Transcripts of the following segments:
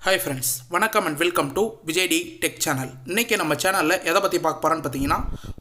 Hi friends, வணக்கம் and welcome to Vijay T tech channel. இன்றைக்கி நம்ம சேனலில் எதை பற்றி பார்க்க போகிறோன்னு பார்த்தீங்கன்னா,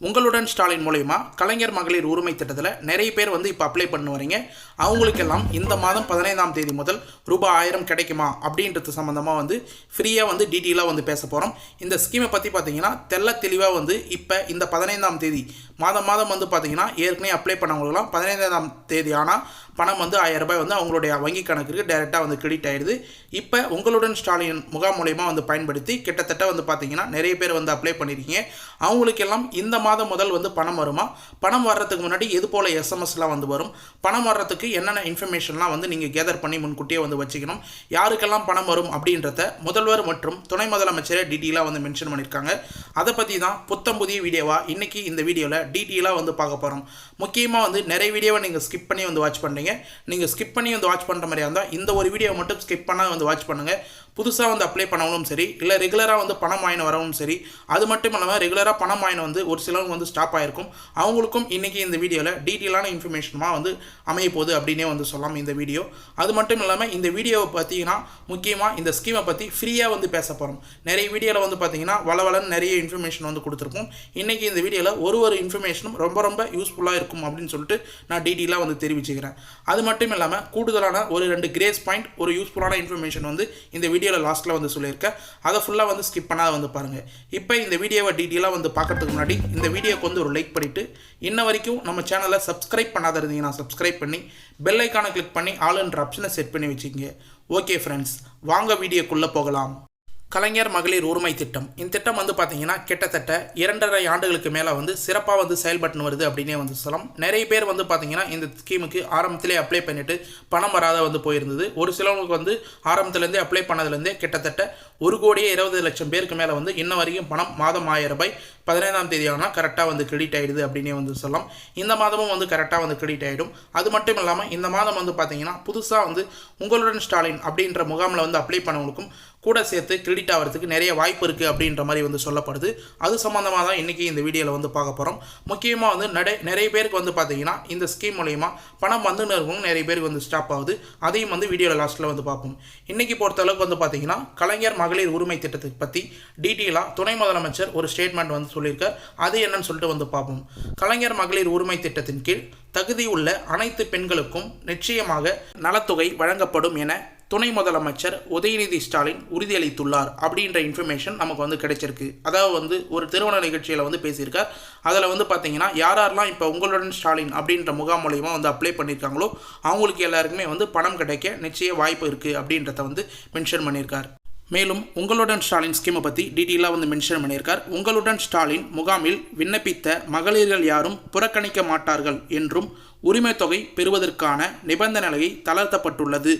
உங்களுடன் ஸ்டாலின் மூலயமா கலைஞர் மகளிர் உரிமை திட்டத்தில் நிறைய பேர் இப்போ அப்ளை பண்ணி வரீங்க. அவங்களுக்கெல்லாம் இந்த மாதம் 15ஆம் தேதி முதல் ரூபாய் 1000 கிடைக்குமா அப்படின்றது சம்மந்தமாக ஃப்ரீயாக டீட்டெயிலாக பேச போகிறோம். இந்த ஸ்கீமை பற்றி பார்த்தீங்கன்னா தெல்ல தெளிவாக இப்போ இந்த 15ஆம் தேதி மாதம் பார்த்தீங்கன்னா ஏற்கனவே அப்ளை பண்ணவங்களுக்குலாம் 15ஆம் தேதி ஆனால் பணம் 1000 ரூபாய் அவங்களுடைய வங்கி கணக்குக்கு டைரெக்டாக கிரெடிட் ஆகிடுது. இப்போ உங்களுடன் ஸ்டாலின் முகாம் மூலயமா பயன்படுத்தி கிட்டத்தட்ட பார்த்தீங்கன்னா நிறைய பேர் அப்ளை பண்ணியிருக்கீங்க. அவங்களுக்கெல்லாம் இந்த மாதம் முதல் பணம் வருமா, பணம் வர்றதுக்கு முன்னாடி எது போல் எஸ்எம்எஸ்லாம் வரும், பணம் வர்றதுக்கு என்னென்ன இன்ஃபர்மேஷன்லாம் நீங்கள் கேதர் பண்ணி முன்கூட்டியே வச்சுக்கணும், யாருக்கெல்லாம் பணம் வரும் அப்படின்றத முதல்வர் மற்றும் துணை முதலமைச்சரே டீட்டெயிலாக மென்ஷன் பண்ணியிருக்காங்க. அதை பற்றி தான் புத்தம் புதிய வீடியோவாக இன்றைக்கி இந்த வீடியோவில் டீட்டெயிலாக பார்க்க போகிறோம். முக்கியமாக நிறைய வீடியோவை நீங்கள் ஸ்கிப் பண்ணி வாட்ச் பண்ணுறீங்க. நீங்கள் ஸ்கிப் பண்ணி வாட்ச் பண்ணுற மாதிரியா இருந்தால் இந்த ஒரு வீடியோ மட்டும் ஸ்கிப் பண்ணால் வாட்ச் பண்ணுங்கள். புதுசாக அப்ளை பண்ணவும் சரி, இல்லை ரெகுலராக பணம் வாங்கின வரவும் சரி, அது மட்டும் இல்லாமல் ரெகுலராக பணம் வாங்கின ஒரு சிலவங்க ஸ்டாப் ஆகிருக்கும். அவங்களுக்கும் இன்றைக்கி இந்த வீடியோவில் டீட்டெயிலான இன்ஃபர்மேஷனாக அமைய போகுது அப்படின்னே சொல்லலாம் இந்த வீடியோ. அது மட்டும் இல்லாமல் இந்த வீடியோவை பார்த்தீங்கன்னா முக்கியமாக இந்த ஸ்கீமை பற்றி ஃப்ரீயாக பேச போகிறோம். நிறைய வீடியோவில் பார்த்தீங்கன்னா வளவலன்னு நிறைய இன்ஃபர்மேஷன் கொடுத்துருக்கோம். இன்றைக்கி இந்த வீடியோவில் ஒரு இன்ஃபர்மேஷனும் ரொம்ப யூஸ்ஃபுல்லாக இருக்கும் அப்படின்னு சொல்லிட்டு நான் டீட்டெயிலாக தெரிவிச்சுக்கிறேன். அது மட்டும் இல்லாமல் கூடுதலான ஒரு 2 கிரேஸ் பாயிண்ட், ஒரு யூஸ்ஃபுல்லான இன்ஃபர்மேஷன் இந்த வீடியோவில் லாஸ்ட்டில் சொல்லியிருக்கேன். அதை ஃபுல்லாக ஸ்கிப் பண்ணாத பாருங்கள். இப்போ இந்த வீடியோவை டீட்டெயிலாக பார்க்கறதுக்கு முன்னாடி இந்த வீடியோக்கு ஒரு லைக் பண்ணிவிட்டு, இன்ன வரைக்கும் நம்ம சேனலை சப்ஸ்கிரைப் பண்ணாத இருந்தீங்கன்னா சப்ஸ்கிரைப் பண்ணி பெல் ஐக்கானை கிளிக் பண்ணி ஆல்ன்ற ஆப்ஷனை செட் பண்ணி வச்சுக்கோங்க. ஓகே ஃப்ரெண்ட்ஸ், வாங்க வீடியோக்குள்ளே போகலாம். கலைஞர் மகளிர் உரிமை திட்டம், இந்த திட்டம் பார்த்தீங்கன்னா கிட்டத்தட்ட 2.5 ஆண்டுகளுக்கு மேலே சிறப்பாக செயல்பட்டு வருது அப்படின்னே சொல்லலாம். நிறைய பேர் பார்த்தீங்கன்னா இந்த ஸ்கீமுக்கு ஆரம்பத்திலே அப்ளை பண்ணிவிட்டு பணம் வராத போயிருந்தது. ஒரு சிலவங்களுக்கு ஆரம்பத்துலேருந்தே அப்ளை பண்ணதுலேருந்தே கிட்டத்தட்ட 1,20,00,000 பேருக்கு மேலே இன்ன வரைக்கும் பணம் மாதம் 1000 ரூபாய் 15ஆம் தேதி ஆனால் கரெக்டாக கிரெடிட் ஆகிடுது அப்படின்னே சொல்லலாம். இந்த மாதமும் கரெக்டாக கிரெடிட் ஆகிடும். அது மட்டும் இல்லாமல் இந்த மாதம் பார்த்தீங்கன்னா புதுசாக உங்களுடன் ஸ்டாலின் அப்படின்ற முகாமில் அப்ளை பண்ணவங்களுக்கும் கூட சேர்த்து கிரெடிட் ஆகிறதுக்கு நிறைய வாய்ப்பு இருக்குது அப்படின்ற மாதிரி சொல்லப்படுது. அது சம்மந்தமாக தான் இன்றைக்கி இந்த வீடியோவில் பார்க்க போகிறோம். முக்கியமாக நிறைய பேருக்கு பார்த்தீங்கன்னா இந்த ஸ்கீம் மூலயமா பணம் இருக்கும், நிறைய பேருக்கு ஸ்டாப் ஆகுது. அதையும் வீடியோவில் லாஸ்ட்டில் பார்ப்போம். இன்றைக்கி பொறுத்தளவுக்கு பார்த்தீங்கன்னா கலைஞர் மகளிர் உரிமை திட்டத்தை பற்றி டீட்டெயிலாக துணை முதலமைச்சர் ஒரு ஸ்டேட்மெண்ட் சொல்லியிருக்கார். அது என்னன்னு சொல்லிட்டு பார்ப்போம். கலைஞர் மகளிர் உரிமை திட்டத்தின் கீழ் தகுதி உள்ள அனைத்து பெண்களுக்கும் நிச்சயமாக நலத்தொகை வழங்கப்படும் என துணை முதலமைச்சர் உதயநிதி ஸ்டாலின் உறுதியளித்துள்ளார் அப்படின்ற இன்ஃபர்மேஷன் நமக்கு கிடைச்சிருக்கு. அதாவது ஒரு திருமண நிகழ்ச்சியில் பேசியிருக்கார். அதில் பார்த்தீங்கன்னா யாரெல்லாம் இப்போ உங்களுடன் ஸ்டாலின் அப்படின்ற முகாம் மூலயமா அப்ளை பண்ணியிருக்காங்களோ அவங்களுக்கு எல்லாருக்குமே பணம் கிடைக்க நிச்சய வாய்ப்பு இருக்குது அப்படின்றத மென்ஷன் பண்ணியிருக்கார். மேலும் உங்களுடன் ஸ்டாலின் ஸ்கீமை பற்றி டீட்டெயிலாக மென்ஷன் பண்ணியிருக்கார். உங்களுடன் ஸ்டாலின் முகாமில் விண்ணப்பித்த மகளிர்கள் யாரும் புறக்கணிக்க மாட்டார்கள் என்றும் உரிமை தொகை பெறுவதற்கான நிபந்தனையை தளர்த்தப்பட்டுள்ளது.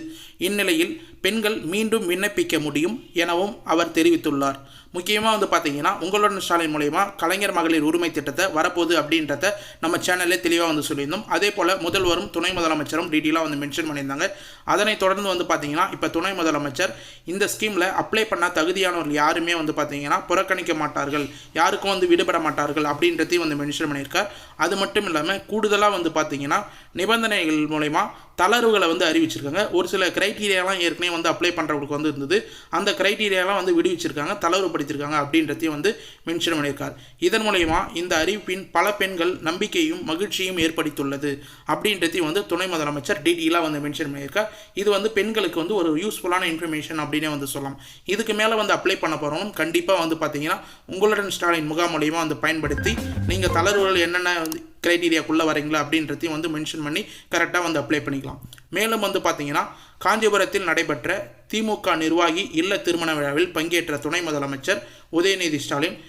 இந்நிலையில் பெண்கள் மீண்டும் விண்ணப்பிக்க முடியும் எனவும் அவர் தெரிவித்துள்ளார். முக்கியமாக பார்த்தீங்கன்னா உங்களுடன் ஸ்டாலின் மூலயமா கலைஞர் மகளிர் உரிமை திட்டத்தை வரப்போகுது அப்படின்றத நம்ம சேனல்லே தெளிவாக சொல்லியிருந்தோம். அதே போல் முதல்வரும் துணை முதலமைச்சரும் டீட்டெயிலாக மென்ஷன் பண்ணியிருந்தாங்க. அதனைத் தொடர்ந்து பார்த்தீங்கன்னா இப்போ துணை முதலமைச்சர் இந்த ஸ்கீமில் அப்ளை பண்ண தகுதியானவர்கள் யாருமே பார்த்தீங்கன்னா புறக்கணிக்க மாட்டார்கள், யாருக்கும் விடுபட மாட்டார்கள் அப்படின்றதையும் மென்ஷன் பண்ணியிருக்கார். அது மட்டும் இல்லாமல் கூடுதலாக பார்த்தீங்கன்னா நிபந்தனைகள் மூலமா தளர்வுகளை அறிவிச்சிருக்காங்க. ஒரு சில கிரைட்டீரியாலாம் ஏற்கனவே அப்ளை பண்ணுறவங்களுக்கு இருந்தது. அந்த கிரைட்டீரியாலாம் விடுவிச்சிருக்காங்க, தளர்வுபடுத்தியிருக்காங்க அப்படின்றதையும் மென்ஷன் பண்ணியிருக்கார். இதன் மூலயமா இந்த அறிவிப்பின் பல பெண்கள் நம்பிக்கையும் மகிழ்ச்சியும் ஏற்படுத்தியுள்ளது அப்படின்றதையும் துணை முதலமைச்சர் டீட்டெயிலாக மென்ஷன் பண்ணியிருக்கார். இது பெண்களுக்கு ஒரு யூஸ்ஃபுல்லான இன்ஃபர்மேஷன் அப்படின்னே சொல்லலாம். இதுக்கு மேலே அப்ளை பண்ண போகிறோம் கண்டிப்பாக பார்த்தீங்கன்னா உங்களுடன் ஸ்டாலின் முகாம் மூலயமா பயன்படுத்தி நீங்கள் தளர்வுகள் என்னென்ன கிரைட்டீரியாக்குள்ளே வரீங்களா அப்படின்றதையும் மென்ஷன் பண்ணி கரெக்டாக அப்ளை பண்ணிக்கலாம். மேலும் பார்த்தீங்கன்னா காஞ்சிபுரத்தில் நடைபெற்ற திமுக நிர்வாகி இல்ல திருமண விழாவில் பங்கேற்ற துணை முதலமைச்சர் உதயநிதி ஸ்டாலின்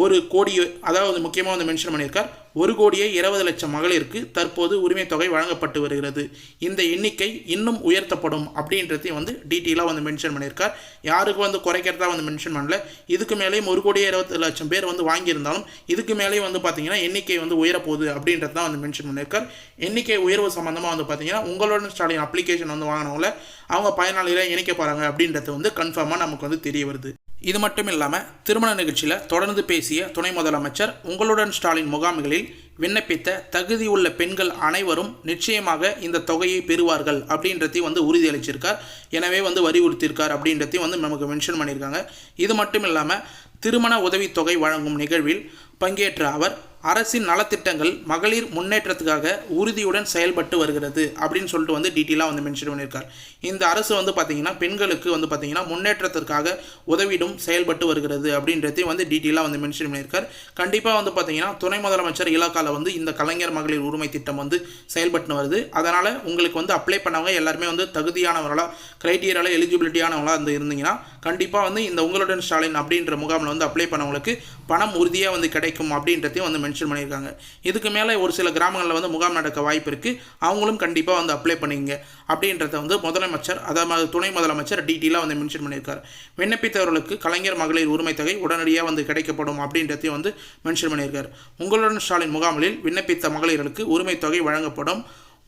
1 கோடி, அதாவது முக்கியமாக மென்ஷன் பண்ணியிருக்கார், 1,20,00,000 மகளிருக்கு தற்போது உரிமை தொகை வழங்கப்பட்டு வருகிறது. இந்த எண்ணிக்கை இன்னும் உயர்த்தப்படும் அப்படின்றதையும் டீட்டெயிலாக மென்ஷன் பண்ணியிருக்கார். யாருக்கு குறைக்கிறதா மென்ஷன் பண்ணல. இதுக்கு மேலேயும் 1,20,00,000 பேர் வாங்கியிருந்தாலும் இதுக்கு மேலேயும் பார்த்தீங்கன்னா எண்ணிக்கை உயரப்போகுது அப்படின்றது தான் மென்ஷன் பண்ணியிருக்கார். எண்ணிக்கை உயர்வு சம்மந்தமாக பார்த்தீங்கன்னா உங்களுடன் ஸ்டாலின் அப்ளிகேஷன் வாங்கினவங்கள அவங்க பயனாளிகளை இணைக்க போகிறாங்க அப்படின்றது கன்ஃபார்மாக நமக்கு தெரிய வருது. இது மட்டும் இல்லாமல் திருமண நிகழ்ச்சியில் தொடர்ந்து பேசிய துணை முதலமைச்சர் உங்களுடன் ஸ்டாலின் முகாம்களில் விண்ணப்பித்த தகுதியுள்ள பெண்கள் அனைவரும் நிச்சயமாக இந்த தொகையை பெறுவார்கள் அப்படின்றதையும் வந்து உறுதியளிச்சிருக்கார். எனவே வந்து வலியுறுத்தியிருக்கார் அப்படின்றதையும் வந்து நமக்கு மென்ஷன் பண்ணியிருக்காங்க. இது மட்டும் இல்லாமல் திருமண உதவித்தொகை வழங்கும் நிகழ்வில் பங்கேற்ற அவர் அரசின் நலத்திட்டங்கள் மகளிர் முன்னேற்றத்துக்காக உறுதியுடன் செயல்பட்டு வருகிறது அப்படின்னு சொல்லிட்டு வந்து டீட்டெயிலாக வந்து மென்ஷன் பண்ணியிருக்கார். இந்த அரசு வந்து பார்த்திங்கன்னா பெண்களுக்கு வந்து பார்த்திங்கன்னா முன்னேற்றத்திற்காக உதவிடும் செயல்பட்டு வருகிறது அப்படின்றதையும் வந்து டீட்டெயிலாக வந்து மென்ஷன் பண்ணியிருக்கார். கண்டிப்பாக வந்து பார்த்திங்கன்னா துணை முதலமைச்சர் இலாக்காவில் வந்து இந்த கலைஞர் மகளிர் உரிமை திட்டம் வந்து செயல்பட்டு வருது. அதனால் உங்களுக்கு வந்து அப்ளை பண்ணவங்க எல்லாருமே வந்து தகுதியானவர்களாக க்ரைட்டீரியாவில் எலிஜிபிலிட்டியானவங்களாக வந்து இருந்தீங்கன்னா கண்டிப்பாக வந்து இந்த உங்களுடன் ஸ்டாலின் அப்படின்ற முகாமில் வந்து அப்ளை பண்ணவங்களுக்கு பணம் உறுதியாக வந்து கிடைக்கும் அப்படின்றதையும் வந்து மென்ஷன் பண்ணியிருக்காங்க. இதுக்கு மேலே ஒரு சில கிராமங்களில் வந்து முகாம் நடக்க வாய்ப்பு இருக்குது. அவங்களும் கண்டிப்பாக வந்து அப்ளை பண்ணிங்க அப்படின்றத வந்து முதலமைச்சர் அதாவது துணை முதலமைச்சர் டீட்டெயிலாக வந்து மென்ஷன் பண்ணியிருக்கார். விண்ணப்பித்தவர்களுக்கு கலைஞர் மகளிர் உரிமை தொகை உடனடியாக வந்து கிடைக்கப்படும் அப்படின்றதையும் வந்து மென்ஷன் பண்ணியிருக்கார். உங்களுடன் ஸ்டாலின் முகாமில் விண்ணப்பித்த மகளிர்களுக்கு உரிமை தொகை வழங்கப்படும்.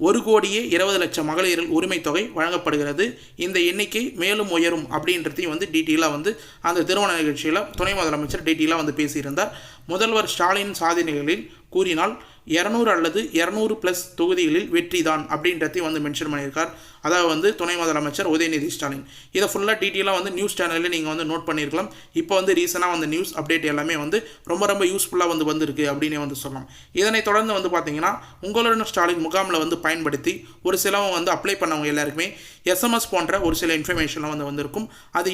1,20,00,000 மகளிர் உரிமை தொகை வழங்கப்படுகிறது. இந்த எண்ணிக்கை மேலும் உயரும் அப்படின்றதையும் வந்து டீட்டெயிலாக வந்து அந்த திருமண நிகழ்ச்சியில் துணை முதலமைச்சர் டீட்டெயிலாக வந்து பேசியிருந்தார். முதல்வர் ஸ்டாலின் சாதனைகளில் கூறினால் 200 அல்லது 200+ தொகுதிகளில் வெற்றி தான் அப்படின்றதையும் வந்து மென்ஷன் பண்ணியிருக்கார். அதாவது வந்து துணை முதலமைச்சர் உதயநிதி ஸ்டாலின். இதை ஃபுல்லாக டீட்டெயிலாக வந்து நியூஸ் சேனலில் நீங்கள் வந்து நோட் பண்ணியிருக்கலாம். இப்போ வந்து ரீசனாக வந்து நியூஸ் அப்டேட் எல்லாமே வந்து ரொம்ப யூஸ்ஃபுல்லாக வந்து வந்திருக்கு அப்படின்னே வந்து சொல்லலாம். இதனைத் தொடர்ந்து வந்து பார்த்தீங்கன்னா உங்களுடன் ஸ்டாலின் முகாமில் வந்து பயன்படுத்தி ஒரு சிலவங்க வந்து அப்ளை பண்ணவங்க எல்லாருக்குமே SMS போன்ற ஒரு சில இன்ஃபர்மேஷன்லாம் வந்து வந்திருக்கும். அது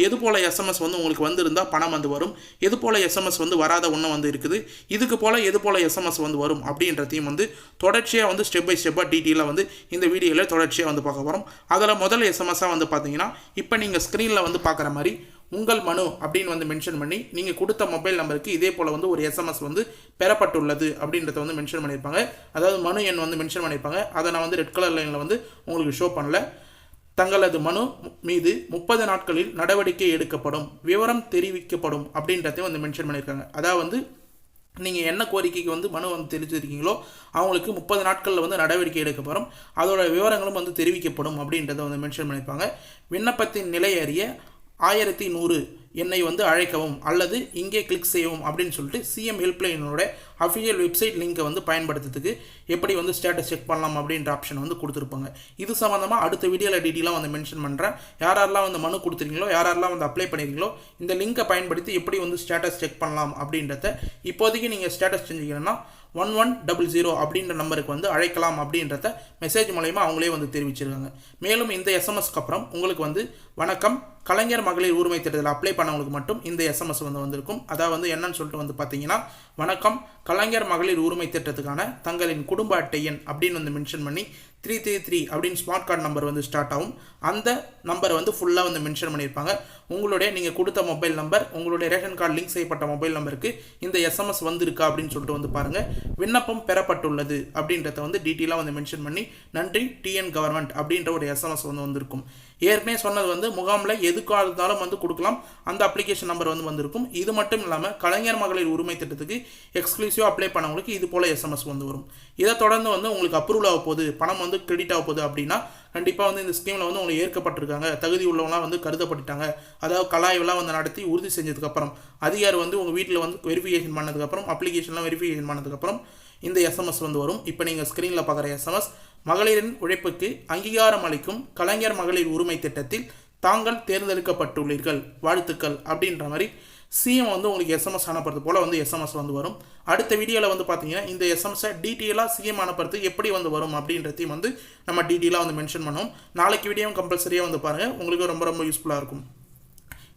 எது போல் SMS வந்து உங்களுக்கு வந்திருந்தால் பணம் வந்து வரும், எது போல் SMS வந்து வராத ஒன்றும் வந்து இருக்குது, இதுக்கு போல் எது போல் SMS வந்து வரும் அப்படின்றதையும் வந்து தொடர்ச்சியாக வந்து ஸ்டெப் பை ஸ்டெப்பாக டீட்டெயிலாக வந்து இந்த வீடியோவில் தொடர்ச்சியாக வந்து பார்க்க போகிறோம். அதில் முதல் எஸ்எம்எஸ்ஸாக வந்து பார்த்தீங்கன்னா இப்போ நீங்கள் ஸ்க்ரீனில் வந்து பார்க்குற மாதிரி உங்கள் மனு அப்படின்னு வந்து மென்ஷன் பண்ணி நீங்கள் கொடுத்த மொபைல் நம்பருக்கு இதே போல் வந்து ஒரு SMS வந்து பெறப்பட்டுள்ளது அப்படின்றத வந்து மென்ஷன் பண்ணியிருப்பாங்க. அதாவது மனு எண் வந்து மென்ஷன் பண்ணியிருப்பாங்க. அதை நான் வந்து ரெட் கலர் லைனில் வந்து உங்களுக்கு ஷோ பண்ணல. தங்களது மனு மீது 30 நாட்களில் நடவடிக்கை எடுக்கப்படும், விவரம் தெரிவிக்கப்படும் அப்படின்றதையும் வந்து மென்ஷன் பண்ணியிருக்காங்க. அதாவது வந்து நீங்கள் என்ன கோரிக்கைக்கு வந்து மனு வந்து தெரிவிச்சிருக்கீங்களோ அவங்களுக்கு 30 நாட்களில் வந்து நடவடிக்கை எடுக்கப்படும், அதோட விவரங்களும் வந்து தெரிவிக்கப்படும் அப்படின்றத வந்து மென்ஷன் பண்ணியிருப்பாங்க. விண்ணப்பத்தின் நிலை அறிய 1100 எண்ணை வந்து அழைக்கவும் அல்லது இங்கே கிளிக் செய்யவும் அப்படின்னு சொல்லிட்டு சிஎம் ஹெல்ப்லைனோட அஃபிஷியல் வெப்சைட் லிங்கை வந்து பயன்படுத்துறதுக்கு எப்படி வந்து ஸ்டேட்டஸ் செக் பண்ணலாம் அப்படின்ற ஆப்ஷன் வந்து கொடுத்துருப்பாங்க. இது சம்மந்தமாக அடுத்த வீடியோவில் டீட்டெயிலாக வந்து மென்ஷன் பண்ணுறேன். யாரெல்லாம் வந்து மனு கொடுத்துருக்கீங்களோ யாரெல்லாம் வந்து அப்ளை பண்ணியிருக்கீங்களோ இந்த லிங்கை பயன்படுத்தி எப்படி வந்து ஸ்டேட்டஸ் செக் பண்ணலாம் அப்படின்றத இப்போதைக்கு நீங்கள் ஸ்டேட்டஸ் செஞ்சீங்கன்னா 1100 அப்படின்ற நம்பருக்கு வந்து அழைக்கலாம் அப்படின்றத மெசேஜ் மூலயமா அவங்களே வந்து தெரிவிச்சிருக்காங்க. மேலும் இந்த எஸ்எம்எஸ்க்கு அப்புறம் உங்களுக்கு வந்து வணக்கம் கலைஞர் மகளிர் உரிமை திட்டத்தில் அப்ளை பண்ணவங்களுக்கு மட்டும் இந்த எஸ்எம்எஸ் வந்து வந்திருக்கும். அதாவது வந்து என்னன்னு சொல்லிட்டு வந்து பார்த்தீங்கன்னா வணக்கம் கலைஞர் மகளிர் உரிமை திட்டத்துக்கான தங்களின் குடும்ப அட்டை எண் அப்படின்னு வந்து மென்ஷன் பண்ணி 333 அப்படின்னு ஸ்மார்ட் கார்டு நம்பர் வந்து ஸ்டார்ட் ஆகும். அந்த நம்பரை வந்து ஃபுல்லாக வந்து மென்ஷன் பண்ணியிருப்பாங்க. உங்களுடைய நீங்கள் கொடுத்த மொபைல் நம்பர், உங்களுடைய ரேஷன் கார்டு லிங்க் செய்யப்பட்ட மொபைல் நம்பருக்கு இந்த எஸ்எம்எஸ் வந்திருக்கா அப்படின்னு சொல்லிட்டு வந்து பாருங்கள். விண்ணப்பம் பெறப்பட்டுள்ளது அப்படின்றத வந்து டீட்டெயிலாக வந்து மென்ஷன் பண்ணி நன்றி டிஎன் கவர்மெண்ட் அப்படின்ற ஒரு எஸ்எம்எஸ் வந்து வந்திருக்கும். ஏற்கனவே சொன்னது வந்து முகாமில் எதுக்காக இருந்தாலும் வந்து கொடுக்கலாம், அந்த அப்ளிகேஷன் நம்பர் வந்து வந்திருக்கும். இது மட்டும் இல்லாமல் கலைஞர் மகளிர் உரிமை திட்டத்துக்கு எக்ஸ்க்ளூசிவாக அப்ளை பண்ணவங்களுக்கு இது போல் எஸ்எம்எஸ் வந்து வரும். இதை தொடர்ந்து வந்து உங்களுக்கு அப்ரூவல் ஆக போகுது, பணம் வந்து கிரெடிட் ஆக போகுது அப்படின்னா கண்டிப்பாக வந்து இந்த ஸ்கீமில் வந்து உங்களுக்கு ஏற்கப்பட்டிருக்காங்க, தகுதி உள்ளவங்களாம் வந்து கருதப்பட்டுட்டாங்க. அதாவது கலாய்வெல்லாம் வந்து நடத்தி உறுதி செஞ்சதுக்கப்புறம் அதிகாரி வந்து உங்கள் வீட்டில் வந்து வெரிஃபிகேஷன் பண்ணதுக்கப்புறம் அப்ளிகேஷன்லாம் வெரிஃபிகேஷன் பண்ணதுக்கப்புறம் இந்த எஸ்எம்எஸ் வந்து வரும். இப்போ நீங்கள் ஸ்க்ரீனில் பார்க்குற எஸ்எம்எஸ் மகளிரின் உழைப்புக்கு அங்கீகாரம் அளிக்கும் கலைஞர் மகளிர் உரிமை திட்டத்தில் தாங்கள் தேர்ந்தெடுக்கப்பட்டுள்ளீர்கள், வாழ்த்துக்கள் அப்படின்ற மாதிரி சிஎம் வந்து உங்களுக்கு எஸ்எம்எஸ் அனுப்புறது போல் வந்து எஸ்எம்எஸ் வந்து வரும். அடுத்த வீடியோவில் வந்து பார்த்தீங்கன்னா இந்த எஸ்எம்எஸை டீட்டெயிலாக சிஎம் அனுப்புறது எப்படி வந்து வரும் அப்படின்றதையும் வந்து நம்ம டீட்டெயிலாக வந்து மென்ஷன் பண்ணுவோம். நாளைக்கு வீடியோவும் கம்பல்சரியாக வந்து பாருங்கள், உங்களுக்கு ரொம்ப யூஸ்ஃபுல்லாக இருக்கும்.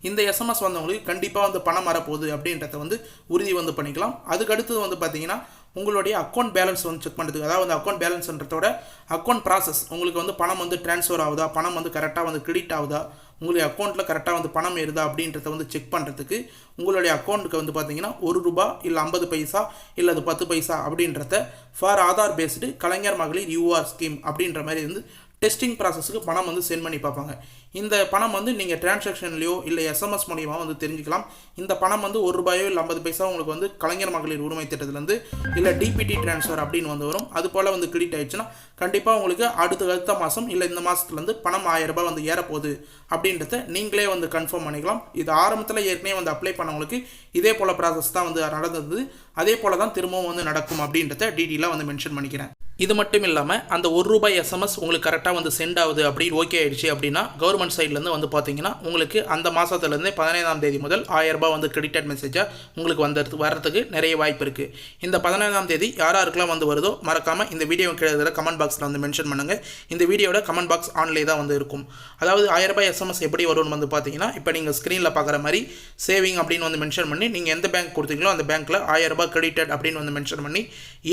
இந்த எஸ்எம்எஸ் வந்தவங்களுக்கு கண்டிப்பாக வந்து பணம் வரப்போகுது அப்படின்றத வந்து உறுதி வந்து பண்ணிக்கலாம். அதுக்கடுத்தது வந்து பார்த்தீங்கன்னா உங்களுடைய அக்கௌண்ட் பேலன்ஸ் வந்து செக் பண்ணுறதுக்கு, அதாவது வந்து அக்கௌண்ட் பேலன்ஸ்ன்றதோட அக்கௌண்ட் ப்ராசஸ், உங்களுக்கு வந்து பணம் வந்து ட்ரான்ஸ்ஃபர் ஆகுதா, பணம் வந்து கரெக்டாக வந்து கிரெடிட் ஆகுதா, உங்களுடைய அக்கௌண்ட்டில் கரெக்டாக வந்து பணம் ஏறுதா அப்படின்றத வந்து செக் பண்ணுறதுக்கு உங்களுடைய அக்கௌண்ட்டுக்கு வந்து பார்த்தீங்கன்னா ₹1 இல்லை 50 பைசா இல்லை அது 10 பைசா அப்படின்றத ஃபார் ஆதார் பேஸ்டு கலைஞர் மகளிர் யூஆர் ஸ்கீம் அப்படின்ற மாதிரி வந்து டெஸ்டிங் ப்ராசஸுக்கு பணம் வந்து சென்ட் பண்ணி பார்ப்பாங்க. இந்த பணம் வந்து நீங்கள் டிரான்சாக்ஷன்லையோ இல்லை எஸ்எம்எஸ் மூலியமாக வந்து தெரிஞ்சுக்கலாம். இந்த பணம் வந்து ₹1 இல்லை 50 பைசா உங்களுக்கு வந்து கலைஞர் மகளிர் உரிமை திட்டத்திலேருந்து இல்லை டிபிடி ட்ரான்ஸ்ஃபர் அப்படின்னு வந்து வரும். அது போல் வந்து கிரெடிட் ஆயிடுச்சுன்னா கண்டிப்பாக உங்களுக்கு அடுத்த மாதம் இல்லை இந்த மாதத்துலேருந்து பணம் ₹1000 வந்து ஏறப்போகுது அப்படின்றத நீங்களே வந்து கன்ஃபார்ம் பண்ணிக்கலாம். இது ஆரம்பத்தில் ஏற்கனவே வந்து அப்ளை பண்ணவங்களுக்கு இதே போல் ப்ராசஸ் தான் வந்து நடந்தது. அதே போல் தான் திரும்பவும் வந்து நடக்கும் அப்படின்றத டீட்டெயிலாக வந்து மென்ஷன் பண்ணிக்கிறேன். இது மட்டும் இல்லாமல் அந்த ₹1 எஸ்எம்எஸ் உங்களுக்கு கரெக்டாக வந்து சென்ட் ஆகுது அப்படின்னு ஓகே ஆயிடுச்சு அப்படின்னா கவர்மெண்ட் சைட்லேருந்து வந்து பார்த்தீங்கன்னா உங்களுக்கு அந்த மாதத்துலேருந்து 15ஆம் தேதி முதல் ₹1000 வந்து கிரெடிட்டட் மெசேஜாக உங்களுக்கு வரதுக்கு நிறைய வாய்ப்பு இருக்குது. இந்த 15ஆம் தேதி யாருக்கெல்லாம் வந்து வருதோ மறக்காமல் இந்த வீடியோ கீழே கமெண்ட் பாக்ஸில் வந்து மென்ஷன் பண்ணுங்கள். இந்த வீடியோட கமெண்ட் பாக்ஸ் ஆன்லேயே தான் வந்து இருக்கும். அதாவது ₹1000 எஸ்எம்எஸ் எப்படி வரும்னு வந்து பார்த்தீங்கன்னா இப்போ நீங்கள் ஸ்க்ரீனில் பார்க்குற மாதிரி சேவிங் அப்படின்னு வந்து மென்ஷன் பண்ணி நீங்கள் எந்த பேங்க் கொடுத்தீங்களோ அந்த பேங்க்கில் ₹1000 கிரெடிட்டட் அப்படின்னு வந்து மென்ஷன் பண்ணி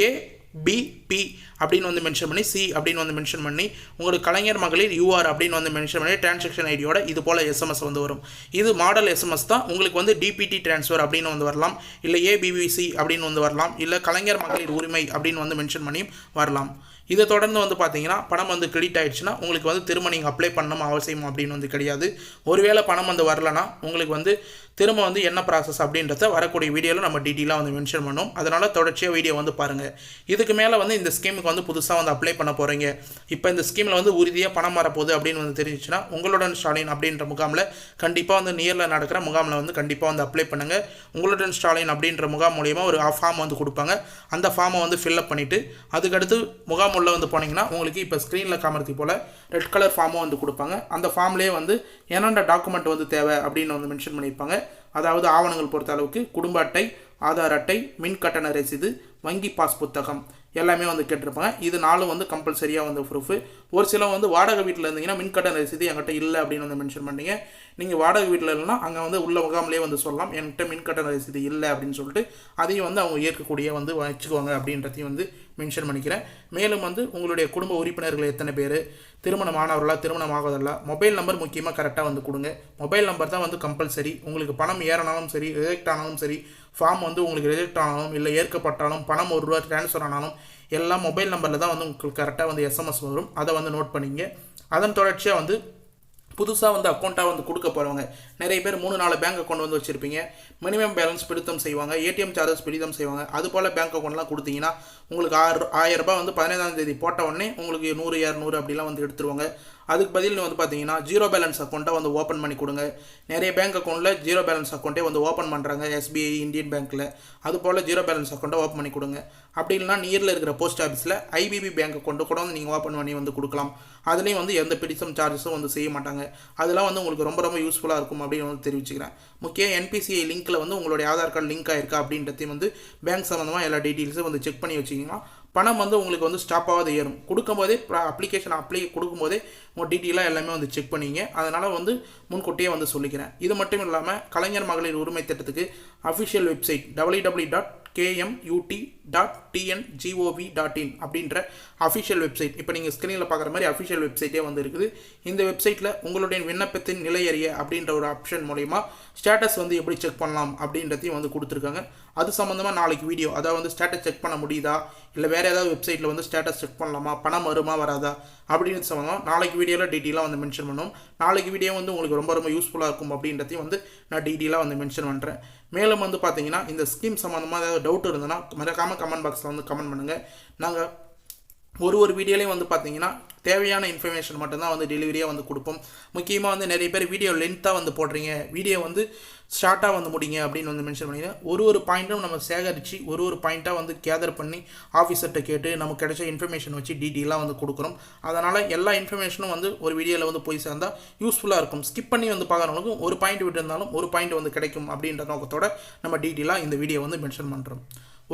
ஏபிபி அப்படின்னு வந்து மென்ஷன் பண்ணி சி அப்படின்னு வந்து மென்ஷன் பண்ணி உங்களுக்கு கலைஞர் மகளிர் யூஆர் அப்படின்னு வந்து மென்ஷன் பண்ணி டிரான்சாக்ஷன் ஐடியோட இது போல் எஸ்எம்எஸ் வந்து வரும். இது மாடல் எஸ்எம்எஸ் தான். உங்களுக்கு வந்து டிபிடி ட்ரான்ஸ்ஃபர் அப்படின்னு வந்து வரலாம், இல்லை ஏபிபிசி அப்படின்னு வந்து வரலாம், இல்லை கலைஞர் மகளிர் உரிமை அப்படின்னு வந்து மென்ஷன் பண்ணி வரலாம். இதை தொடர்ந்து வந்து பார்த்தீங்கன்னா பணம் வந்து கிரெடிட் ஆகிடுச்சுன்னா உங்களுக்கு வந்து திரும்ப நீங்கள் அப்ளை பண்ணணும் அவசியம் அப்படின்னு வந்து கிடையாது. ஒருவேளை பணம் வந்து வரலன்னா உங்களுக்கு வந்து திரும்ப வந்து என்ன ப்ராசஸ் அப்படின்றத வரக்கூடிய வீடியோவில் நம்ம டீட்டெயிலாக வந்து மென்ஷன் பண்ணோம். அதனால் தொடர்ச்சியாக வீடியோ வந்து பாருங்கள். இதுக்கு மேலே வந்து இந்த ஸ்கீமுக்கு வந்து புதுசாக வந்து அப்ளை பண்ண போகிறீங்க, இப்போ இந்த ஸ்கீமில் வந்து உறுதியாக பணம் வரப்போகுது அப்படின்னு வந்து தெரிஞ்சிச்சுன்னா உங்களுடன் ஸ்டாலின் அப்படின்ற முகாமில் கண்டிப்பாக வந்து நியரில் நடக்கிற முகாமில் வந்து கண்டிப்பாக வந்து அப்ளை பண்ணுங்கள். உங்களுடன் ஸ்டாலின் அப்படின்ற முகாம் மூலிமா ஒரு ஃபார்ம் வந்து கொடுப்பாங்க. அந்த ஃபார்மை வந்து ஃபில்அப் பண்ணிவிட்டு அதுக்கடுத்து முகாம் உள்ள வந்து போனீங்கன்னா உங்களுக்கு இப்போ ஸ்க்ரீனில் காமர்த்தி போல் ரெட் கலர் ஃபார்மும் வந்து கொடுப்பாங்க. அந்த ஃபார்ம்லேயே வந்து என்னென்ன டாக்குமெண்ட் வந்து தேவை அப்படின்னு வந்து மென்ஷன் பண்ணியிருப்பாங்க. அதாவது ஆவணங்கள் பொறுத்த அளவுக்கு குடும்ப அட்டை, ஆதார் அட்டை, மின் கட்டண ரசீது, வங்கி பாஸ் புத்தகம் எல்லாமே வந்து கேட்டிருப்பாங்க. இது 4 வந்து கம்பல்சரியாக வந்து ப்ரூஃபு. ஒரு சில வந்து வாடகை வீட்டில் இருந்தீங்கன்னா மின் கட்டண ரசீது என்கிட்ட இல்லை அப்படின்னு வந்து மென்ஷன் பண்ணீங்க. நீங்கள் வாடகை வீட்டில் இல்லைன்னா அங்கே வந்து உள்ள முகாம்லேயே வந்து சொல்லலாம் என்கிட்ட மின் கட்டண ரசீது இல்லை அப்படின்னு சொல்லிட்டு அதையும் வந்து அவங்க ஏற்கக்கூடிய வந்து வச்சுக்குவாங்க அப்படின்றதையும் வந்து மென்ஷன் பண்ணிக்கிறேன். மேலும் வந்து உங்களுடைய குடும்ப உறுப்பினர்கள் எத்தனை பேர், திருமணமானவர்களா திருமணமாகவதில்லை, மொபைல் நம்பர் முக்கியமாக கரெக்டாக வந்து கொடுங்க. மொபைல் நம்பர் தான் வந்து கம்பல்சரி. உங்களுக்கு பணம் ஏறினாலும் சரி, ரிஜெக்ட் ஆனாலும் சரி, ஃபார்ம் வந்து உங்களுக்கு ரிஜெக்ட் ஆனாலும் இல்லை ஏற்கப்பட்டாலும் பணம் ₹1 ட்ரான்ஸ்ஃபர் ஆனாலும் எல்லாம் மொபைல் நம்பரில் தான் வந்து உங்களுக்கு கரெக்டாக வந்து எஸ்எம்எஸ் வரும். அதை வந்து நோட் பண்ணிங்க. அதன் தொடர்ச்சியாக வந்து புதுசாக வந்து அக்கௌண்ட்டாக வந்து கொடுக்க போகிறவங்க நிறைய பேர் 3-4 பேங்க் அக்கௌண்ட் வந்து வச்சுருப்பீங்க. மினிமம் பேலன்ஸ் பிடித்தம் செய்வாங்க, ஏடிஎம் சார்ஜஸ் பிடித்தம் செய்வாங்க. அது போல் பேங்க் அக்கௌண்ட்லாம் கொடுத்தீங்கன்னா உங்களுக்கு ₹1000 வந்து 15ஆம் தேதி போட்ட உடனே உங்களுக்கு 100, 200 அப்படிலாம் வந்து எடுத்துருவாங்க. அதுக்கு பதில் வந்து பார்த்தீங்கன்னா ஜீரோ பேலன்ஸ் அக்கௌண்ட்டை வந்து ஓப்பன் பண்ணி கொடுங்க. நிறைய பேங்க் அக்கௌண்ட்டில் ஜீரோ பேலன்ஸ் அக்கௌண்ட்டே வந்து ஓப்பன் பண்ணுறாங்க, எஸ்பிஐ, இந்தியன் பேங்க்கில். அது போல் ஜீரோ பேலன்ஸ் அக்கௌண்ட்டை ஓப்பன் பண்ணி கொடுங்க. அப்படி இல்லைனா நியரில் இருக்கிற போஸ்ட் ஆஃபீஸில் ஐபிபி பேங்க் அக்கௌண்ட்டு கூட வந்து நீங்கள் ஓப்பன் பண்ணி வந்து கொடுக்கலாம். அதுலேயும் வந்து எந்த பிடித்தம் சார்ஜஸும் வந்து செய்ய மாட்டாங்க. அதெல்லாம் வந்து உங்களுக்கு ரொம்ப ரொம்ப யூஸ்ஃபுல்லாக இருக்கும் அப்படின்னு வந்து தெரிவிச்சுக்கிறேன். முக்கிய என்பிசிஐ லிங்க்கில் வந்து உங்களுடைய ஆதார் கார்டு லிங்க் ஆயிருக்கா அப்படின்றதையும் வந்து பேங்க் சம்மந்தமாக எல்லா டீட்டெயில்ஸும் வந்து செக் பண்ணி வச்சிங்கன்னா பணம் வந்து உங்களுக்கு வந்து ஸ்டாப்பாவது ஏறும். கொடுக்கும்போதே அப்ளிகேஷன் கொடுக்கும்போதே உங்கள் டீட்டெயிலாக எல்லாமே வந்து செக் பண்ணிங்க. அதனால் வந்து முன்கூட்டியே வந்து சொல்லிக்கிறேன். இது மட்டும் இல்லாமல் கலைஞர் மகளிர் உரிமை திட்டத்துக்கு அஃபிஷியல் வெப்சைட் www.kmut.tngov.in அப்படின்ற அஃபிஷியல் வெப்சைட் இப்போ நீங்கள் ஸ்க்ரீனில் பார்க்குற மாதிரி அஃபிஷியல் வெப்சைட்டே வந்து இருக்குது. இந்த வெப்சைட்டில் உங்களுடைய விண்ணப்பத்தின் நிலை அறிய அப்படின்ற ஒரு ஆப்ஷன் மூலமா ஸ்டேட்டஸ் வந்து எப்படி செக் பண்ணலாம் அப்படின்றதையும் வந்து கொடுத்துருக்காங்க. அது சம்மந்தமாக நாளைக்கு வீடியோ, அதாவது வந்து ஸ்டேட்டஸ் செக் பண்ண முடியுதா இல்லை வேறு ஏதாவது வெப்சைட்டில் வந்து ஸ்டேட்டஸ் செக் பண்ணலாமா, பணம் வருமா வராதா அப்படின்றது சம்மந்தமாக நாளைக்கு வீடியோவில் டீட்டெயிலாக வந்து மென்ஷன் பண்ணுவோம். நாளைக்கு வீடியோ வந்து உங்களுக்கு ரொம்ப ரொம்ப யூஸ்ஃபுல்லாக இருக்கும் அப்படின்றதையும் வந்து நான் டீட்டெயிலாக வந்து மென்ஷன் பண்ணுறேன். மேலும் வந்து பார்த்தீங்கன்னா இந்த ஸ்கீம் சம்மந்தமாக ஏதாவது டவுட் இருந்ததுன்னா மறக்காமல் கமெண்ட் பாக்ஸில் வந்து கமெண்ட் பண்ணுங்கள். நாங்கள் ஒரு வீடியோலையும் வந்து பார்த்தீங்கன்னா தேவையான இன்ஃபர்மேஷன் மட்டும்தான் வந்து டெலிவரியாக வந்து கொடுப்போம். முக்கியமாக வந்து நிறைய பேர் வீடியோ லென்த்தாக வந்து போடுறீங்க, வீடியோ வந்து ஷார்ட்டாக வந்து முடிங்க அப்படின்னு வந்து மென்ஷன் பண்ணிக்கிறேன். ஒரு பாயிண்ட்டும் நம்ம சேகரித்து ஒரு பாயிண்ட்டாக வந்து கேதர் பண்ணி ஆஃபீஸர்கிட்ட கேட்டு நமக்கு கிடைச்ச இன்ஃபர்மேஷன் வச்சு டீட்டெயிலாக வந்து கொடுக்குறோம். அதனால் எல்லா இன்ஃபர்மேஷனும் வந்து ஒரு வீடியோவில் வந்து போய் சேர்ந்தால் யூஸ்ஃபுல்லாக இருக்கும். ஸ்கிப் பண்ணி வந்து பார்க்குறவங்களுக்கும் ஒரு பாயிண்ட் விட்டு இருந்தாலும் ஒரு பாயிண்ட் வந்து கிடைக்கும் அப்படின்ற நோக்கத்தோட நம்ம டீட்டெயிலாக இந்த வீடியோ வந்து மென்ஷன் பண்ணுறோம்.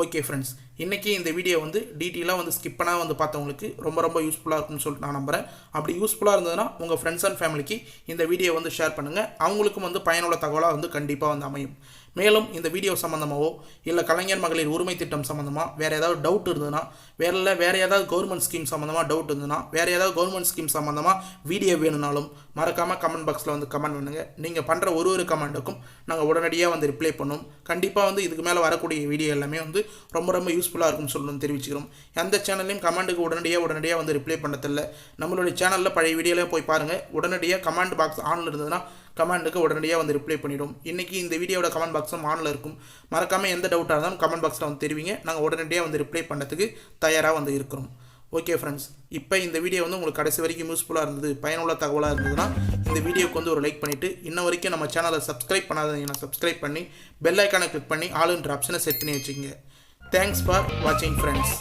ஓகே ஃப்ரெண்ட்ஸ், இன்றைக்கி இந்த வீடியோ வந்து டீட்டெயிலாக வந்து ஸ்கிப் பண்ணால் வந்து பார்த்தவங்களுக்கு ரொம்ப ரொம்ப யூஸ்ஃபுல்லாக இருக்கும்னு சொல்லிட்டு நான் நம்புகிறேன். அப்படி யூஸ்ஃபுல்லாக இருந்ததுன்னா உங்கள் ஃப்ரெண்ட்ஸ் அண்ட் ஃபேமிலிக்கு இந்த வீடியோ வந்து ஷேர் பண்ணுங்கள். அவங்களுக்கும் வந்து பயனுள்ள தகவலாக வந்து கண்டிப்பாக வந்து அமையும். மேலும் இந்த வீடியோ சம்மந்தமாகவோ இல்லை கலைஞர் மகளிர் உரிமை திட்டம் சம்மந்தமாக வேறு ஏதாவது டவுட் இருந்ததுன்னா வேறு ஏதாவது கவர்மெண்ட் ஸ்கீம் சம்மந்தமாக டவுட் இருந்ததுன்னா வேறு ஏதாவது கவர்மெண்ட் ஸ்கீம் சம்மந்தமாக வீடியோ வேணும்னாலும் மறக்காமல் கமெண்ட் பாக்ஸில் வந்து கமெண்ட் பண்ணுங்கள். நீங்கள் பண்ணுற ஒரு கமெண்ட்டுக்கும் நாங்கள் உடனடியாக வந்து ரிப்ளை பண்ணுவோம். கண்டிப்பாக வந்து இதுக்கு மேலே வரக்கூடிய வீடியோ எல்லாமே வந்து ரொம்ப யூஸ்ஃபுல்லாக இருக்கும்னு சொல்லணும்னு தெரிவிச்சுக்கிறோம். எந்த சேனல்லையும் கமெண்ட்டுக்கு உடனடியாக வந்து ரிப்ளை பண்ணதில்லை. நம்மளுடைய சேனலில் பழைய வீடியோலாம் போய் பாருங்கள். உடனடியாக கமெண்ட் பாக்ஸ் ஆனில் இருந்ததுன்னா கமெண்ட்டுக்கு உடனடியாக வந்து ரிப்ளை பண்ணிவிடும். இன்றைக்கி இந்த வீடியோட கமெண்ட் பாக்ஸும் ஆனில் இருக்கும். மறக்காமல் எந்த டவுட்டாக இருந்தாலும் கமெண்ட் பாக்ஸில் வந்து தெரிவிங்க. நாங்கள் உடனடியாக வந்து ரிப்ளை பண்ணுறதுக்கு தயாராக வந்து இருக்கிறோம். ஓகே ஃப்ரெண்ட்ஸ், இப்போ இந்த வீடியோ வந்து உங்களுக்கு கடைசி வரைக்கும் யூஸ்ஃபுல்லாக இருந்தது, பயனுள்ள தகவலாக இருந்ததுன்னா இந்த வீடியோக்கு வந்து ஒரு லைக் பண்ணிவிட்டு இன்ன வரைக்கும் நம்ம சேனலை சப்ஸ்கிரைப் பண்ணாதீங்கன்னா சப்ஸ்கிரைப் பண்ணி பெல் ஐக்கானை கிளிக் பண்ணி ஆளுன்ற ஆப்ஷனை செட் பண்ணி வச்சுக்கோங்க. தேங்க்ஸ் ஃபார் வாட்சிங் ஃப்ரெண்ட்ஸ்.